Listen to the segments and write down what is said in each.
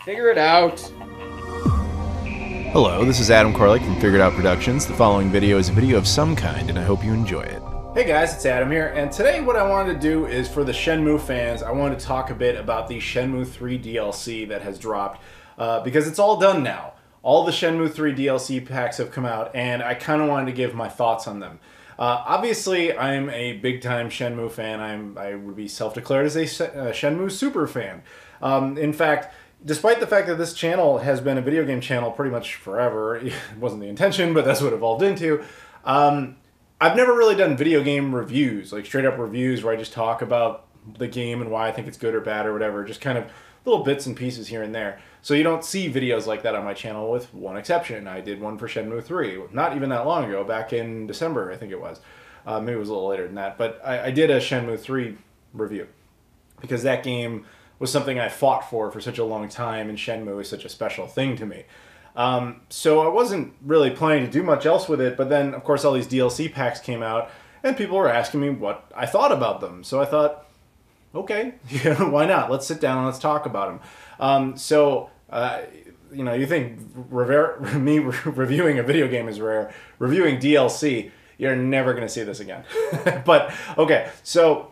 Figure it out. Hello, this is Adam Koralik from Figured Out Productions. The following video is a video of some kind, and I hope you enjoy it. Hey guys, it's Adam here, and today what I wanted to do is, for the Shenmue fans, I wanted to talk a bit about the Shenmue 3 DLC that has dropped, because it's all done now. All the Shenmue 3 DLC packs have come out, and I kind of wanted to give my thoughts on them. Obviously, I'm a big-time Shenmue fan. I would be self-declared as a Shenmue super fan. In fact, despite the fact that this channel has been a video game channel pretty much forever, it wasn't the intention, but that's what it evolved into, I've never really done video game reviews, like straight-up reviews where I just talk about the game and why I think it's good or bad or whatever, just kind of little bits and pieces here and there. So you don't see videos like that on my channel, with one exception. I did one for Shenmue 3, not even that long ago, back in December, I think it was. Maybe it was a little later than that, but I did a Shenmue 3 review, because that game was something I fought for such a long time, and Shenmue is such a special thing to me. So I wasn't really planning to do much else with it, but then, of course, all these DLC packs came out, and people were asking me what I thought about them. So I thought, okay, why not? Let's sit down and let's talk about them. You know, you think me reviewing a video game is rare. Reviewing DLC, you're never going to see this again. But, okay, so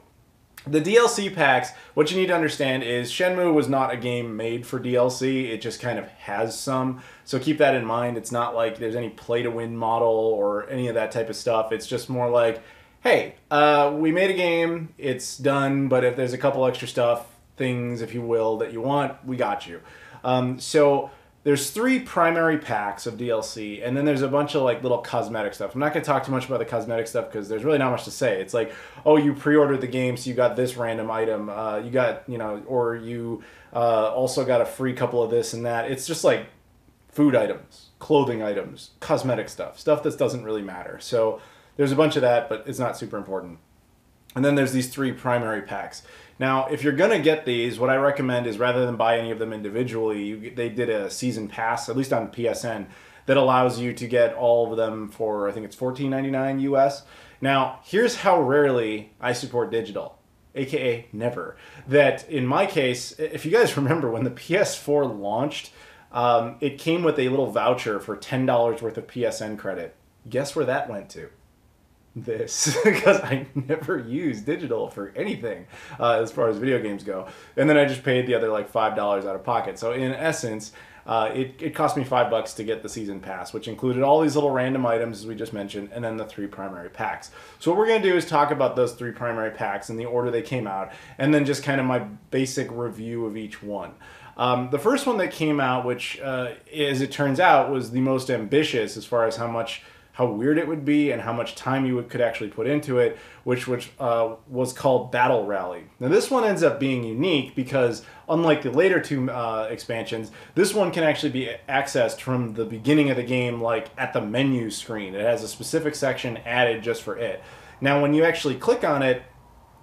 the DLC packs, what you need to understand is Shenmue was not a game made for DLC. It just kind of has some. So keep that in mind. It's not like there's any play-to-win model or any of that type of stuff. It's just more like, hey, we made a game, it's done, but if there's a couple extra things, if you will, that you want, we got you. So there's 3 primary packs of DLC, and then there's a bunch of like little cosmetic stuff. I'm not going to talk too much about the cosmetic stuff because there's really not much to say. It's like, oh, you pre-ordered the game, so you got this random item. You got, you know, or you also got a free couple of this and that. It's just like food items, clothing items, cosmetic stuff that doesn't really matter. So there's a bunch of that, but it's not super important. And then there's these 3 primary packs. Now, if you're going to get these, what I recommend is, rather than buy any of them individually, they did a season pass, at least on PSN, that allows you to get all of them for, I think it's $14.99 US. Now, here's how rarely I support digital, aka never. That in my case, if you guys remember when the PS4 launched, it came with a little voucher for $10 worth of PSN credit. Guess where that went to? This, because I never use digital for anything as far as video games go, and then I just paid the other like $5 out of pocket. So in essence, it cost me $5 to get the season pass, which included all these little random items, as we just mentioned, and then the 3 primary packs. So what we're going to do is talk about those 3 primary packs in the order they came out, and then just kind of my basic review of each one. The first one that came out, which as it turns out was the most ambitious as far as how weird it would be and how much time you could actually put into it, which was called Battle Rally. Now this one ends up being unique because, unlike the later 2 expansions, this one can actually be accessed from the beginning of the game, like at the menu screen. It has a specific section added just for it. Now when you actually click on it,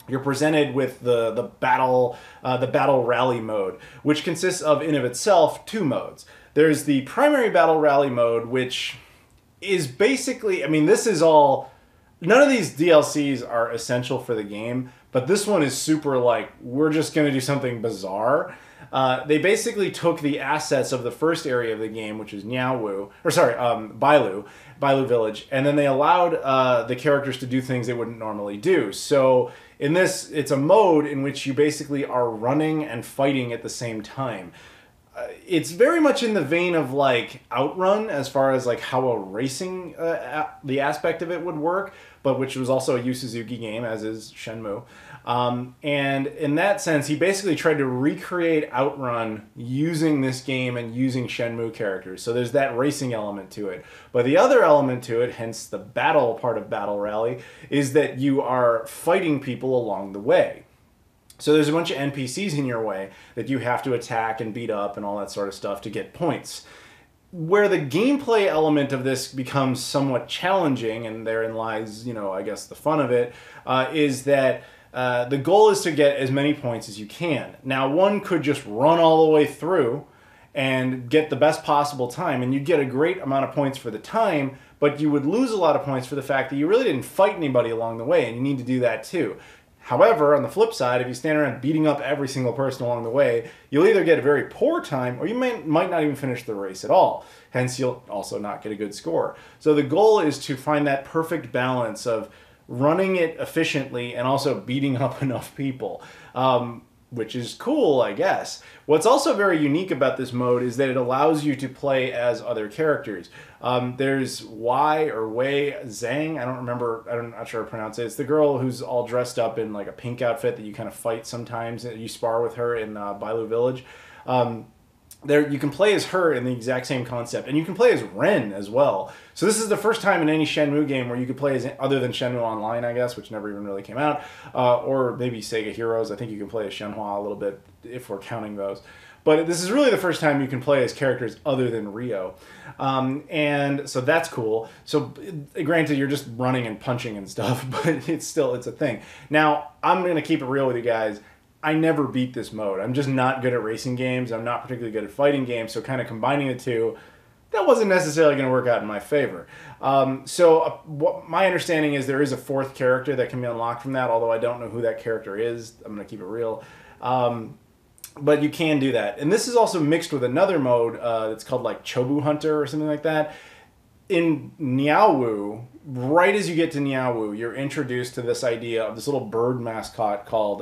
you're presented with the battle rally mode, which consists of, in of itself, 2 modes. There's the primary battle rally mode, which is basically, I mean, this is all, none of these DLCs are essential for the game, but this one is super like, we're just going to do something bizarre. They basically took the assets of the first area of the game, which is Bailu Village, and then they allowed the characters to do things they wouldn't normally do. So in this, it's a mode in which you basically are running and fighting at the same time. It's very much in the vein of like Outrun, as far as like how a racing the aspect of it would work, but which was also a Yu Suzuki game, as is Shenmue. And in that sense, he basically tried to recreate Outrun using this game and using Shenmue characters. So there's that racing element to it. But the other element to it, hence the battle part of Battle Rally, is that you are fighting people along the way. So there's a bunch of NPCs in your way that you have to attack and beat up and all that sort of stuff to get points. Where the gameplay element of this becomes somewhat challenging, and therein lies, you know, I guess the fun of it, is that the goal is to get as many points as you can. Now, one could just run all the way through and get the best possible time, and you'd get a great amount of points for the time, but you would lose a lot of points for the fact that you really didn't fight anybody along the way, and you need to do that too. However, on the flip side, if you stand around beating up every single person along the way, you'll either get a very poor time or you might not even finish the race at all. Hence, you'll also not get a good score. So the goal is to find that perfect balance of running it efficiently and also beating up enough people, which is cool, I guess. What's also very unique about this mode is that it allows you to play as other characters. There's Wei Zhang, I'm not sure how to pronounce it. It's the girl who's all dressed up in like a pink outfit that you kind of fight sometimes. You spar with her in Bailu Village. You can play as her in the exact same concept, and you can play as Ren as well. So this is the first time in any Shenmue game where you could play as, other than Shenmue Online, I guess, which never even really came out, or maybe Sega Heroes. I think you can play as Shenhua a little bit, if we're counting those. But this is really the first time you can play as characters other than Ryo. And so that's cool. So granted, you're just running and punching and stuff, but it's a thing. Now, I'm going to keep it real with you guys. I never beat this mode. I'm just not good at racing games. I'm not particularly good at fighting games. So kind of combining the two, that wasn't necessarily going to work out in my favor. What my understanding is there is a fourth character that can be unlocked from that, although I don't know who that character is. I'm going to keep it real. But you can do that. And this is also mixed with another mode that's called like Chobu Hunter or something like that. In Niaowu, right as you get to Niaowu, you're introduced to this idea of this little bird mascot called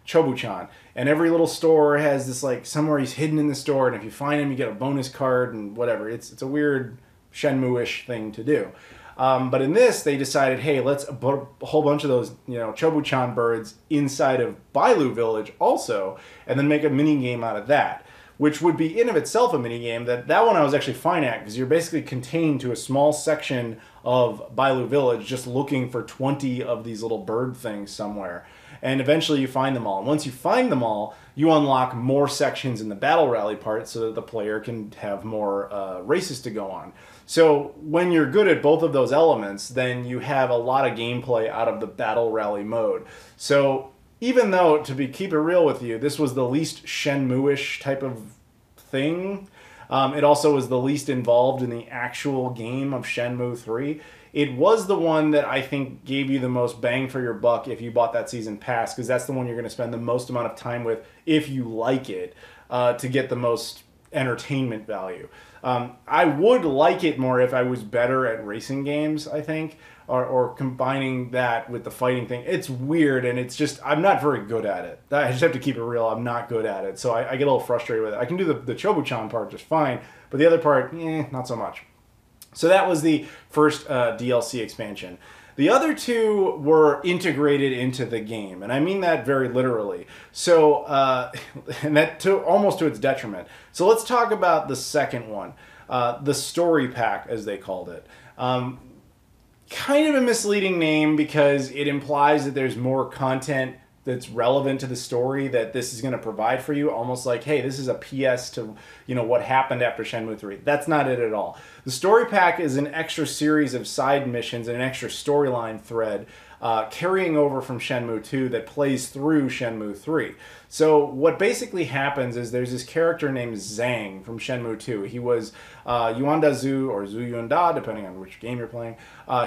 Chobu-chan. And every little store has this, like, somewhere he's hidden in the store, and if you find him, you get a bonus card and whatever. It's a weird Shenmue-ish thing to do. But in this, they decided, hey, let's put a whole bunch of those, Chobu-chan birds inside of Bailu Village also, and then make a mini-game out of that. Which would be in of itself a minigame. That one I was actually fine at, because you're basically contained to a small section of Bailu Village just looking for 20 of these little bird things somewhere. And eventually you find them all. And once you find them all, you unlock more sections in the Battle Rally part so that the player can have more races to go on. So when you're good at both of those elements, then you have a lot of gameplay out of the Battle Rally mode. So even though, keep it real with you, this was the least Shenmue-ish type of thing, it also was the least involved in the actual game of Shenmue 3. It was the one that I think gave you the most bang for your buck if you bought that season pass, because that's the one you're going to spend the most amount of time with if you like it, to get the most entertainment value. I would like it more if I was better at racing games, I think, or combining that with the fighting thing. It's weird, and it's just, I'm not very good at it. I just have to keep it real, I'm not good at it. So I get a little frustrated with it. I can do the Chobu-chan part just fine, but the other part, not so much. So that was the first DLC expansion. The other two were integrated into the game, and I mean that very literally. So, and that almost to its detriment. So let's talk about the second one, the story pack, as they called it. Kind of a misleading name because it implies that there's more content that's relevant to the story that this is going to provide for you, almost like, hey, this is a PS to, what happened after Shenmue 3. That's not it at all. The story pack is an extra series of side missions and an extra storyline thread carrying over from Shenmue 2 that plays through Shenmue 3. So what basically happens is there's this character named Zhang from Shenmue 2. He was Yuanda Zhu, or Zhu Yuanda, depending on which game you're playing,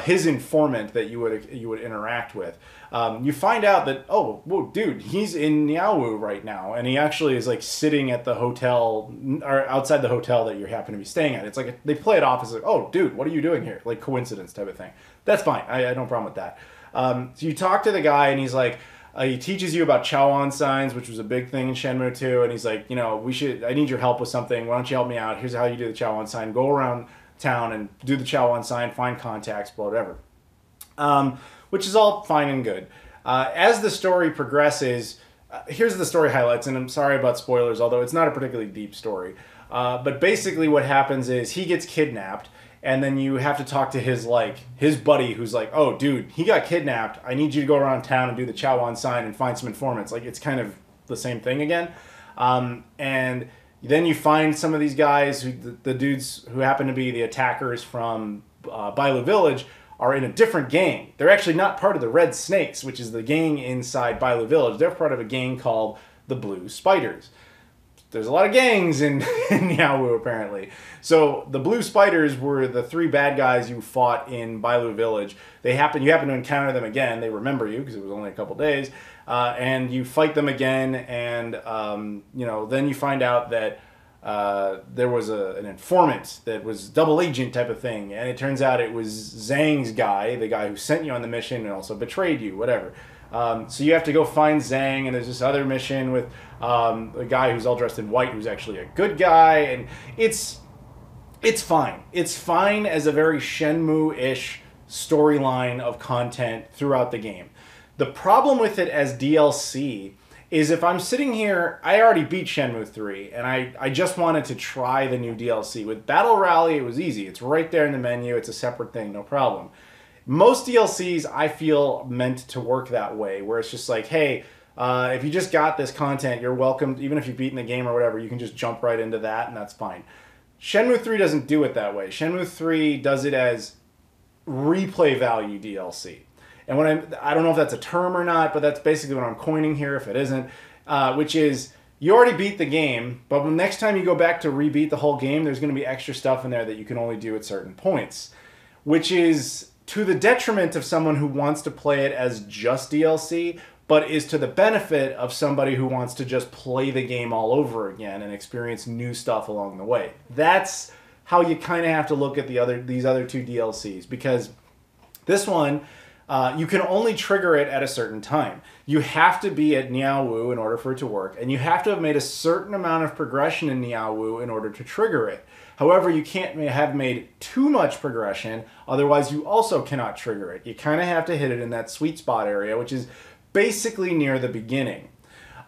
his informant that you would interact with. You find out that, oh, whoa, dude, he's in Niaowu right now, and he actually is like sitting at the hotel, or outside the hotel that you happen to be staying at. It's like they play it off as like, oh, dude, what are you doing here? Like coincidence type of thing. That's fine. I have no problem with that. So you talk to the guy, and he's like, he teaches you about Chawan signs, which was a big thing in Shenmue 2, and he's like, I need your help with something. Why don't you help me out? Here's how you do the Chawan sign. Go around town and do the Chawan sign, find contacts, whatever. Which is all fine and good. As the story progresses, here's the story highlights, and I'm sorry about spoilers, although it's not a particularly deep story. But basically what happens is he gets kidnapped, and then you have to talk to his buddy who's like, oh, dude, he got kidnapped. I need you to go around town and do the Chawan sign and find some informants. Like, it's kind of the same thing again. And then you find some of these guys, the dudes who happen to be the attackers from Bailu Village, are in a different gang. They're actually not part of the Red Snakes, which is the gang inside Bailu Village. They're part of a gang called the Blue Spiders. there's a lot of gangs in, in Niaowu, apparently. So the blue spiders were the 3 bad guys you fought in Bailu Village. You happen to encounter them again. They remember you because it was only a couple days. And you fight them again, and then you find out that there was an informant that was double agent type of thing. And it turns out it was Zhang's guy, the guy who sent you on the mission and also betrayed you, whatever. So you have to go find Zhang, and there's this other mission with a guy who's all dressed in white who's actually a good guy, and it's fine. It's fine as a very Shenmue-ish storyline of content throughout the game. The problem with it as DLC is if I'm sitting here, I already beat Shenmue 3, and I just wanted to try the new DLC. With Battle Rally, it was easy. It's right there in the menu. It's a separate thing, no problem. Most DLCs, I feel, meant to work that way, where it's just like, hey, if you just got this content, you're welcome. Even if you've beaten the game or whatever, you can just jump right into that, and that's fine. Shenmue 3 doesn't do it that way. Shenmue 3 does it as replay value DLC. And I don't know if that's a term or not, but that's basically what I'm coining here, if it isn't, which is you already beat the game, but when next time you go back to rebeat the whole game, there's going to be extra stuff in there that you can only do at certain points, which is to the detriment of someone who wants to play it as just DLC, but is to the benefit of somebody who wants to just play the game all over again and experience new stuff along the way. That's how you kind of have to look at these other 2 DLCs, because this one, you can only trigger it at a certain time. You have to be at Niaowu in order for it to work, and you have to have made a certain amount of progression in Niaowu in order to trigger it. However, you can't have made too much progression, otherwise you also cannot trigger it. You kind of have to hit it in that sweet spot area, which is basically near the beginning.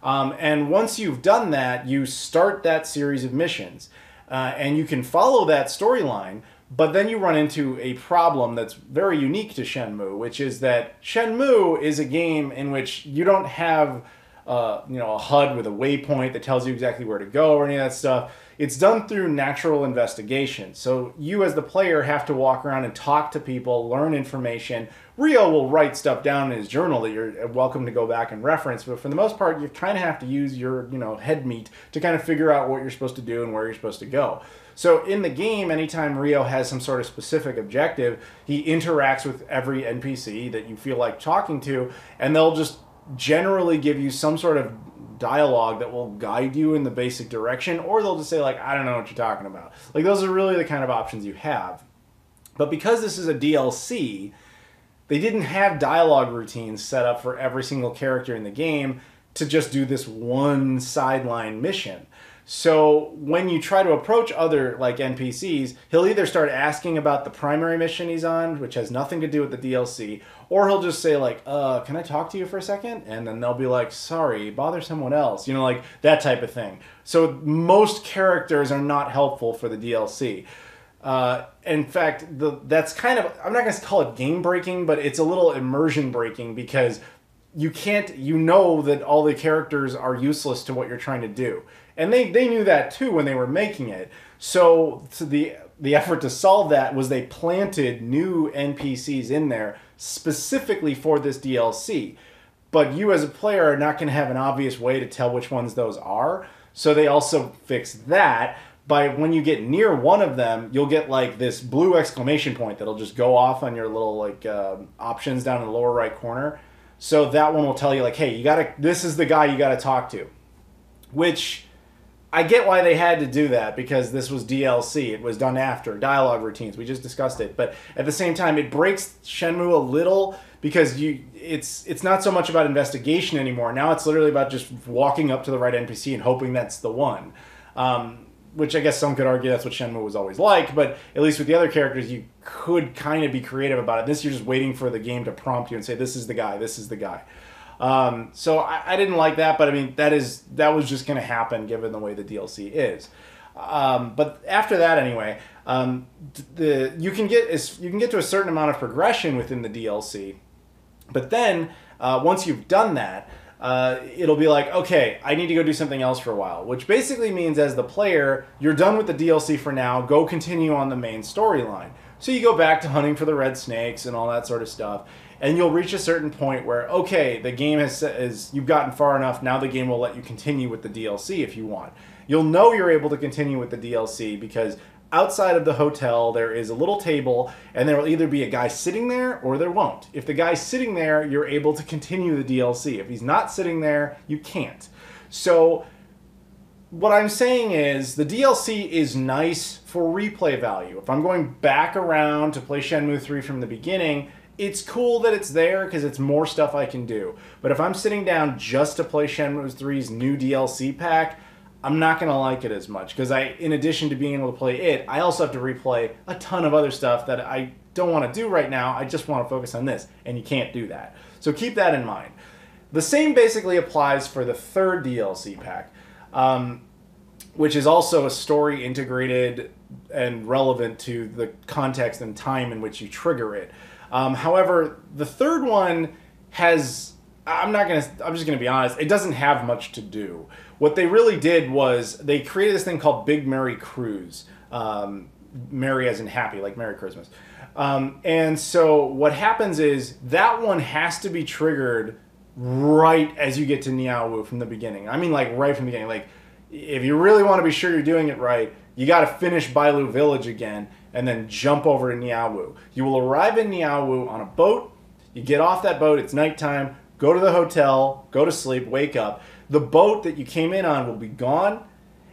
And once you've done that, you start that series of missions. And you can follow that storyline, but then you run into a problem that's very unique to Shenmue, which is that Shenmue is a game in which you don't have a HUD with a waypoint that tells you exactly where to go or any of that stuff. It's done through natural investigation. So you as the player have to walk around and talk to people, learn information. Ryo will write stuff down in his journal that you're welcome to go back and reference, but for the most part, you kind of have to use your head meat to kind of figure out what you're supposed to do and where you're supposed to go. So in the game, anytime Ryo has some sort of specific objective, he interacts with every NPC that you feel like talking to, and they'll just generally give you some sort of dialogue that will guide you in the basic direction, or they'll just say like, I don't know what you're talking about. Like, those are really the kind of options you have. But because this is a DLC, they didn't have dialogue routines set up for every single character in the game to just do this one sideline mission. So when you try to approach other like NPCs, he'll either start asking about the primary mission he's on, which has nothing to do with the DLC, or he'll just say like, can I talk to you for a second? And then they'll be like, sorry, bother someone else. Like that type of thing. So most characters are not helpful for the DLC. In fact, that's kind of, I'm not going to call it game breaking, but it's a little immersion breaking, because you know that all the characters are useless to what you're trying to do. And they knew that too when they were making it. So the effort to solve that was they planted new NPCs in there specifically for this DLC. But you as a player are not going to have an obvious way to tell which ones those are. So they also fixed that by when you get near one of them, you'll get like this blue exclamation point that'll just go off on your little like options down in the lower right corner. So that one will tell you like, hey, this is the guy you got to talk to. Which I get why they had to do that, because this was DLC. It was done after dialogue routines. We just discussed it. But at the same time, it breaks Shenmue a little, because it's not so much about investigation anymore. Now it's literally about just walking up to the right NPC and hoping that's the one. Which I guess some could argue that's what Shenmue was always like, but at least with the other characters, you could kind of be creative about it. This, you're just waiting for the game to prompt you and say, this is the guy, this is the guy. So I didn't like that, but I mean, that was just going to happen given the way the DLC is. But after that, anyway, you can get to a certain amount of progression within the DLC, but then once you've done that, it'll be like, okay, I need to go do something else for a while, which basically means as the player, you're done with the DLC for now, go continue on the main storyline. So you go back to hunting for the red snakes and all that sort of stuff. and you'll reach a certain point where, okay, the game is you've gotten far enough, now the game will let you continue with the DLC if you want. You'll know you're able to continue with the DLC because outside of the hotel there is a little table, and there will either be a guy sitting there or there won't. If the guy's sitting there, you're able to continue the DLC. If he's not sitting there, you can't. So what I'm saying is the DLC is nice for replay value. If I'm going back around to play Shenmue 3 from the beginning, it's cool that it's there because it's more stuff I can do. But if I'm sitting down just to play Shenmue 3's new DLC pack, I'm not going to like it as much because in addition to being able to play it, I also have to replay a ton of other stuff that I don't want to do right now. I just want to focus on this, and you can't do that. So keep that in mind. The same basically applies for the third DLC pack, which is also a story integrated and relevant to the context and time in which you trigger it. However, the third one has, I'm just gonna be honest, it doesn't have much to do. What they really did was they created this thing called Big Merry Cruise. Merry as in happy, like Merry Christmas. And so what happens is that one has to be triggered right as you get to Niaowu from the beginning. I mean, like right from the beginning. Like, if you really want to be sure you're doing it right, you got to finish Bailu Village again and then jump over to Niaowu. You will arrive in Niaowu on a boat. You get off that boat. It's nighttime. Go to the hotel. Go to sleep. Wake up. The boat that you came in on will be gone,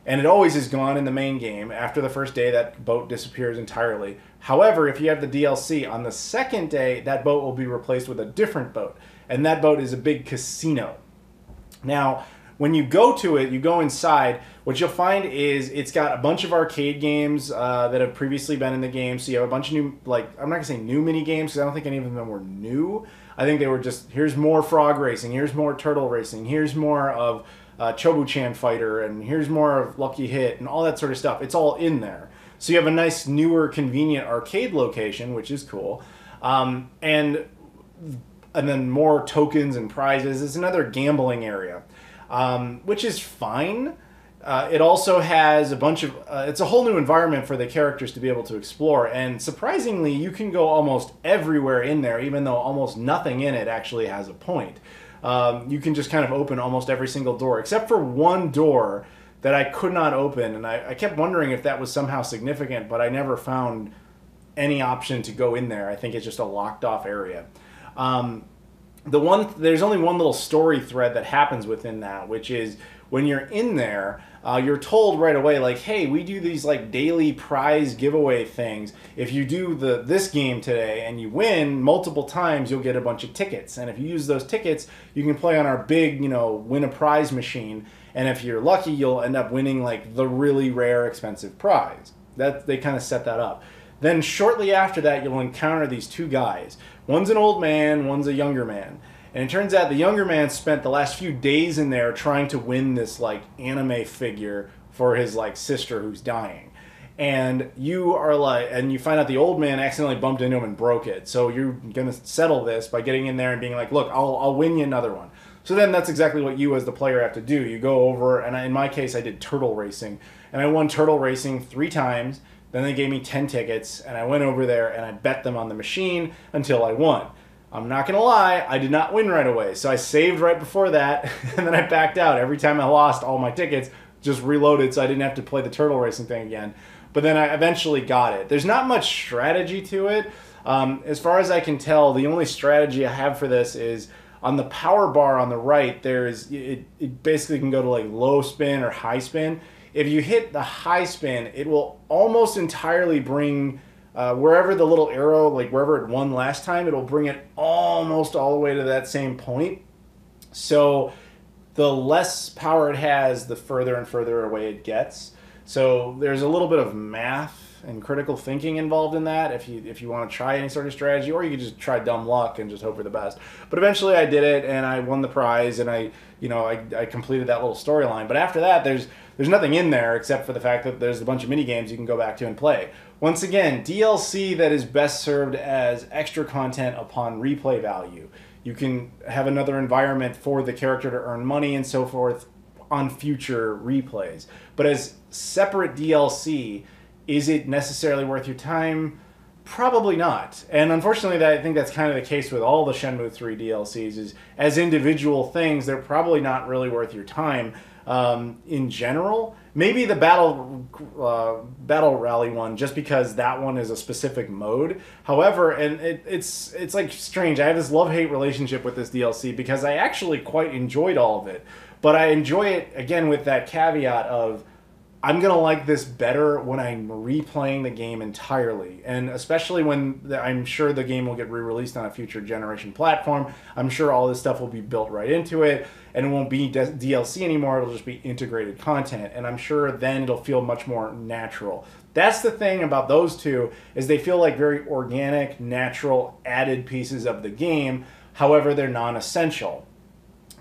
and it always is gone in the main game. After the first day, that boat disappears entirely. However, if you have the DLC, on the second day, that boat will be replaced with a different boat, and that boat is a big casino. Now, when you go to it, you go inside, what you'll find is it's got a bunch of arcade games that have previously been in the game. So you have a bunch of new, like, I'm not going to say new mini games because I don't think any of them were new. I think they were just, here's more frog racing, here's more turtle racing, here's more of Chobu-chan Fighter, and here's more of Lucky Hit, and all that sort of stuff. It's all in there. So you have a nice, newer, convenient arcade location, which is cool. And then more tokens and prizes. It's another gambling area. Which is fine. It also has a bunch of, it's a whole new environment for the characters to be able to explore, and surprisingly, you can go almost everywhere in there, even though almost nothing in it actually has a point. You can just kind of open almost every single door, except for one door that I could not open, and I kept wondering if that was somehow significant, but I never found any option to go in there. I think it's just a locked off area. There's only one little story thread that happens within that, which is when you're in there, you're told right away, like, hey, we do these like daily prize giveaway things. If you do this game today and you win multiple times, you'll get a bunch of tickets. And if you use those tickets, you can play on our big, win a prize machine. And if you're lucky, you'll end up winning like the really rare, expensive prize. They kind of set that up. Then shortly after that, you'll encounter these two guys. One's an old man, one's a younger man. And it turns out the younger man spent the last few days in there trying to win this like anime figure for his like sister who's dying. And you find out the old man accidentally bumped into him and broke it. So you're going to settle this by getting in there and being like, look, I'll win you another one. So then that's exactly what you as the player have to do. You go over, and in my case, I did turtle racing. And I won turtle racing 3 times. Then they gave me 10 tickets, and I went over there and I bet them on the machine until I won. I'm not going to lie, I did not win right away. So I saved right before that, and then I backed out. Every time I lost all my tickets, just reloaded so I didn't have to play the turtle racing thing again. But then I eventually got it. There's not much strategy to it. As far as I can tell, the only strategy I have for this is on the power bar on the right, it basically can go to like low spin or high spin. If you hit the high spin, it will almost entirely bring wherever the little arrow, like wherever it won last time, it'll bring it almost all the way to that same point. So the less power it has, the further and further away it gets. So there's a little bit of math and critical thinking involved in that if you want to try any sort of strategy, or you could just try dumb luck and just hope for the best. But eventually I did it, and I won the prize, and I completed that little storyline. But after that, there's nothing in there except for the fact that there's a bunch of mini games you can go back to and play. Once again, DLC that is best served as extra content upon replay value. You can have another environment for the character to earn money and so forth on future replays. But as separate DLC, is it necessarily worth your time? Probably not. And unfortunately, I think that's kind of the case with all the Shenmue 3 DLCs, is as individual things, they're probably not really worth your time in general. Maybe the Battle Rally one, just because that one is a specific mode. However, and it's like strange. I have this love-hate relationship with this DLC because I actually quite enjoyed all of it. But I enjoy it, again, with that caveat of I'm going to like this better when I'm replaying the game entirely. And especially when I'm sure the game will get re-released on a future generation platform. I'm sure all this stuff will be built right into it. And it won't be DLC anymore. It'll just be integrated content. And I'm sure then it'll feel much more natural. That's the thing about those two, is they feel like very organic, natural, added pieces of the game. However, they're non-essential.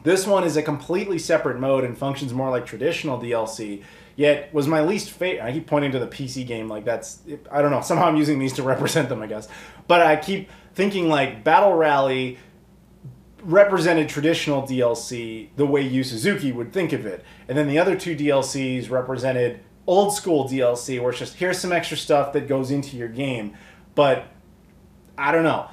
This one is a completely separate mode and functions more like traditional DLC. Yet was my least favorite. I keep pointing to the PC game like that's, I don't know, somehow I'm using these to represent them, I guess. But I keep thinking like Battle Rally represented traditional DLC the way Yu Suzuki would think of it. And then the other two DLCs represented old school DLC, where it's just, here's some extra stuff that goes into your game. But I don't know.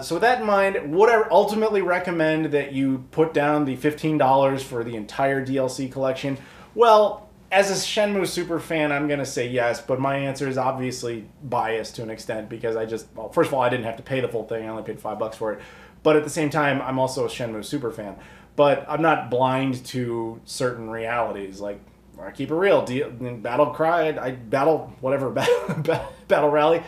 So with that in mind, would I ultimately recommend that you put down the $15 for the entire DLC collection? Well, as a Shenmue super fan, I'm going to say yes, but my answer is obviously biased to an extent because well, first of all, I didn't have to pay the full thing. I only paid $5 for it. But at the same time, I'm also a Shenmue super fan. But I'm not blind to certain realities. Like, I keep it real. Battle Rally,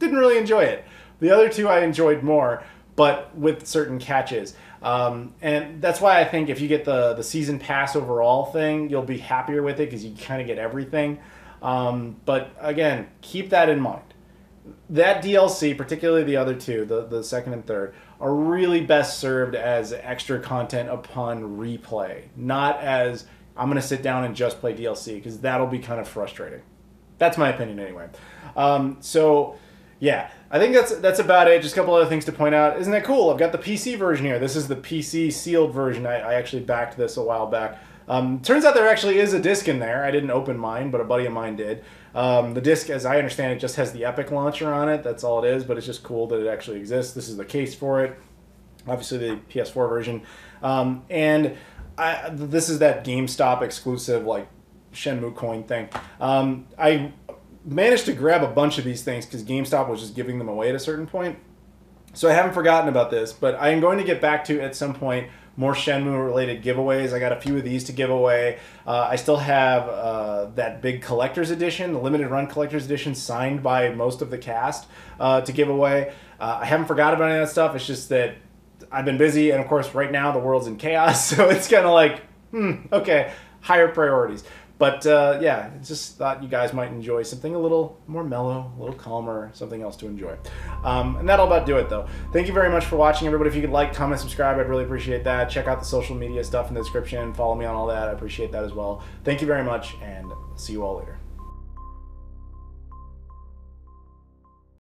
didn't really enjoy it. The other two I enjoyed more, but with certain catches. And that's why I think if you get the season pass overall thing, you'll be happier with it because you kind of get everything. But again, keep that in mind. That DLC, particularly the other two, the second and third, are really best served as extra content upon replay, not as I'm going to sit down and just play DLC, because that'll be kind of frustrating. That's my opinion anyway. So yeah, I think that's about it. Just a couple other things to point out. Isn't that cool? I've got the PC version here. This is the PC sealed version. I actually backed this a while back. Turns out there actually is a disc in there. I didn't open mine, but a buddy of mine did. The disc, as I understand it, just has the Epic launcher on it. That's all it is, but it's just cool that it actually exists. This is the case for it. Obviously the PS4 version. This is that GameStop exclusive, like, Shenmue coin thing. I managed to grab a bunch of these things because GameStop was just giving them away at a certain point. So I haven't forgotten about this, but I am going to get back to, at some point, more Shenmue-related giveaways. I got a few of these to give away. I still have that big collector's edition, the limited run collector's edition, signed by most of the cast to give away. I haven't forgotten about any of that stuff. It's just that I've been busy, and of course, right now, the world's in chaos, so it's kind of like, okay, higher priorities. But yeah, just thought you guys might enjoy something a little more mellow, a little calmer, something else to enjoy. And that'll about do it, though. Thank you very much for watching, everybody. If you could like, comment, subscribe, I'd really appreciate that. Check out the social media stuff in the description. Follow me on all that. I appreciate that as well. Thank you very much, and see you all later.